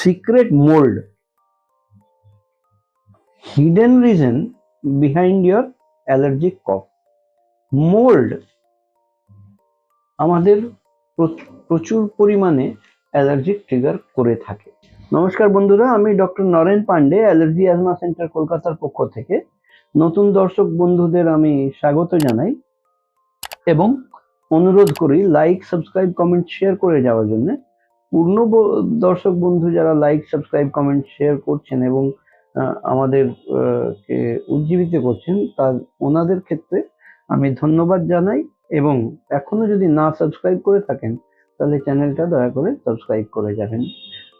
secret mold, hidden reason behind your allergic cough. Mould আমাদের প্রচুর পরিমাণে অ্যালার্জি ট্রিগার করে থাকে। নমস্কার বন্ধুরা, আমি doctor Naren Pandey, allergy asthma centre কলকাতার পক্ষ থেকে নতুন দর্শক বন্ধুদের আমি স্বাগত জানাই এবং অনুরোধ করি লাইক, সাবস্ক্রাইব, কমেন্ট, শেয়ার করে যাওয়ার জন্য। পূর্ণ দর্শক বন্ধু যারা লাইক, সাবস্ক্রাইব, কমেন্ট, শেয়ার করছেন এবং আমাদের কে উজ্জীবিত করছেন, তার ওনাদের ক্ষেত্রে আমি ধন্যবাদ জানাই। এবং এখনো যদি না সাবস্ক্রাইব করে থাকেন তাহলে চ্যানেলটা দয়া করে সাবস্ক্রাইব করে যাবেন।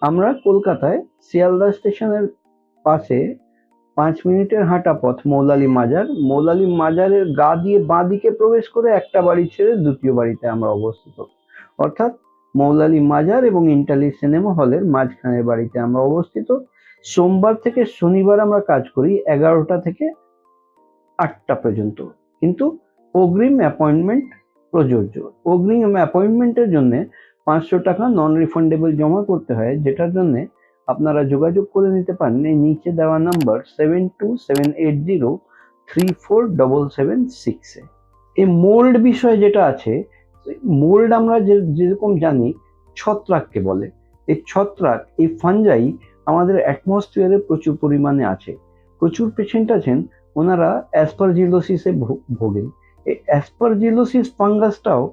আমরা কলকাতায় শিয়ালদা স্টেশনের পাশে 5 মিনিটের হাঁটা পথ মৌলালী মাজার। মৌলালী মাজারের গা দিয়ে বাঁ দিকে প্রবেশ করে একটা বাড়ি ছেড়ে দ্বিতীয় বাড়িতে আমরা অবস্থিত, অর্থাৎ মৌলালী মাজার এবং ইন্টালি সিনেমা হলের মাঝখানের বাড়িতে আমরা অবস্থিত। সোমবার থেকে শনিবার আমরা কাজ করি 11টা থেকে 8টা পর্যন্ত, কিন্তু অগ্রিম অ্যাপয়েন্টমেন্ট প্রযোজ্য। অগ্রিম অ্যাপয়েন্টমেন্টের জন্য 500 টাকা নন রিফান্ডেবল জমা করতে হয়, যেটার জন্য আপনারা যোগাযোগ করে নিতে পারেন এই নিচে দেওয়া নাম্বার 7278034776-এ। এই মোল্ড বিষয় যেটা আছে, মোল্ড আমরা যেরকম জানি ছত্রাককে বলে। এই ছত্রাক, এই ফাঞ্জাই আমাদের অ্যাটমসফিয়ারে প্রচুর পরিমাণে আছে। প্রচুর পেশেন্ট আছেন ওনারা অ্যাসপারজিলোসিসে ভোগেন। এই অ্যাসপারজিলোসিস ফাঙ্গাসটাও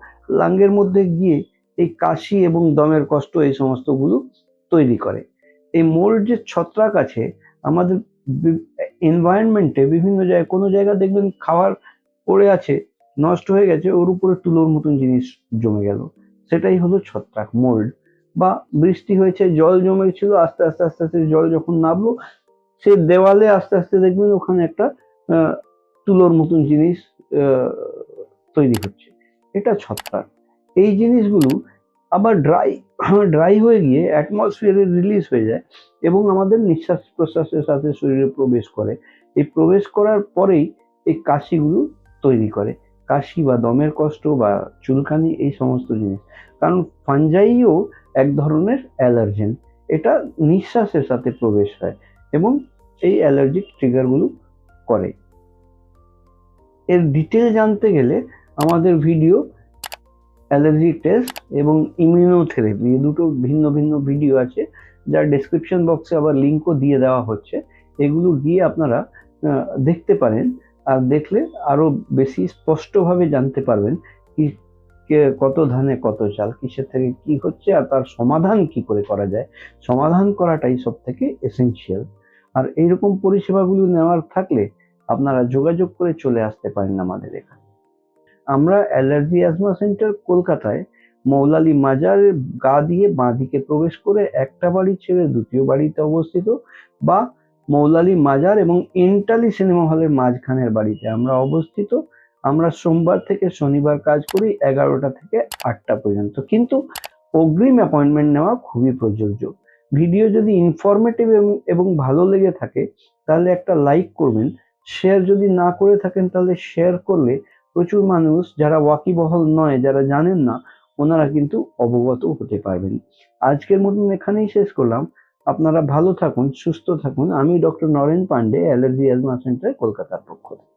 লাঙ্গের মধ্যে গিয়ে এই কাশি এবং দমের কষ্ট এই সমস্তগুলো তৈরি করে। এই মোল্ড যে ছত্রাক আছে আমাদের এনভায়রনমেন্টে বিভিন্ন জায়গায়, কোনো জায়গা দেখবেন খাবার পড়ে আছে, নষ্ট হয়ে গেছে, ওর উপরে তুলোর মতন জিনিস জমে গেল, সেটাই হলো ছত্রাক, মোল্ড। বা বৃষ্টি হয়েছে, জল জমেছিল, আস্তে আস্তে আস্তে আস্তে জল যখন নামলো সে দেওয়ালে আস্তে আস্তে দেখবেন ওখানে একটা তুলোর মতন জিনিস তৈরি হচ্ছে, এটা ছত্রাক। এই জিনিসগুলো আবার ড্রাই হয়ে গিয়ে অ্যাটমসফিয়ারে রিলিজ হয়ে যায় এবং আমাদের নিঃশ্বাস প্রশ্বাসের সাথে শরীরে প্রবেশ করে। এই প্রবেশ করার পরেই এই কাশিগুলো তৈরি করে, কাশি বা দমের কষ্ট বা চুলকানি, এই সমস্ত জিনিস। কারণ ফাঞ্জাইও এক ধরনের অ্যালার্জেন, এটা নিঃশ্বাসের সাথে প্রবেশ হয় এবং এই অ্যালার্জিক ট্রিগারগুলো করে। এর ডিটেল জানতে গেলে আমাদের ভিডিও অ্যালার্জি টেস্ট এবং ইমিউনোথেরাপি, এই দুটো ভিন্ন ভিন্ন ভিডিও আছে, যার ডেসক্রিপশন বক্সে আবার লিঙ্কও দিয়ে দেওয়া হচ্ছে। এগুলো গিয়ে আপনারা দেখতে পারেন, আর দেখলে আরো বেশি স্পষ্টভাবে জানতে পারবেন কি কত ধানে কত চাল, কিসের থেকে কি হচ্ছে আর তার সমাধান কি করে করা যায়। সমাধান করাটাই সব থেকে এসেনশিয়াল। আর এইরকম পরিষেবাগুলো নেওয়ার থাকলে আপনারা যোগাযোগ করে চলে আসতে পারেন আমাদের এখানে। আমরা অ্যালার্জি অ্যাজমা সেন্টার কলকাতায় মৌলালী মাজারের গা দিয়ে বাঁ দিকে প্রবেশ করে একটা বাড়ি ছেড়ে দ্বিতীয় বাড়িতে অবস্থিত, বা মৌলালী মাজার এবং ইন্টালি সিনেমা হলের মাঝখানের বাড়িতে আমরা অবস্থিত। আমরা সোমবার থেকে শনিবার কাজ করি 11টা থেকে 8টা পর্যন্ত, কিন্তু অগ্রিম অ্যাপয়েন্টমেন্ট নেওয়া খুবই প্রযোজ্য। ভিডিও যদি ইনফরমেটিভ এবং ভালো লেগে থাকে তাহলে একটা লাইক করবেন। শেয়ার যদি না করে থাকেন তাহলে শেয়ার করলে প্রচুর মানুষ যারা ওয়াকিবহল নয়, যারা জানেন না, ওনারা কিন্তু অবগত হতে পারবেন। আজকের মতন এখানেই শেষ করলাম। আপনারা ভালো থাকুন, সুস্থ থাকুন। আমি doctor Naren Pandey, allergy asthma centre কলকাতার পক্ষ থেকে।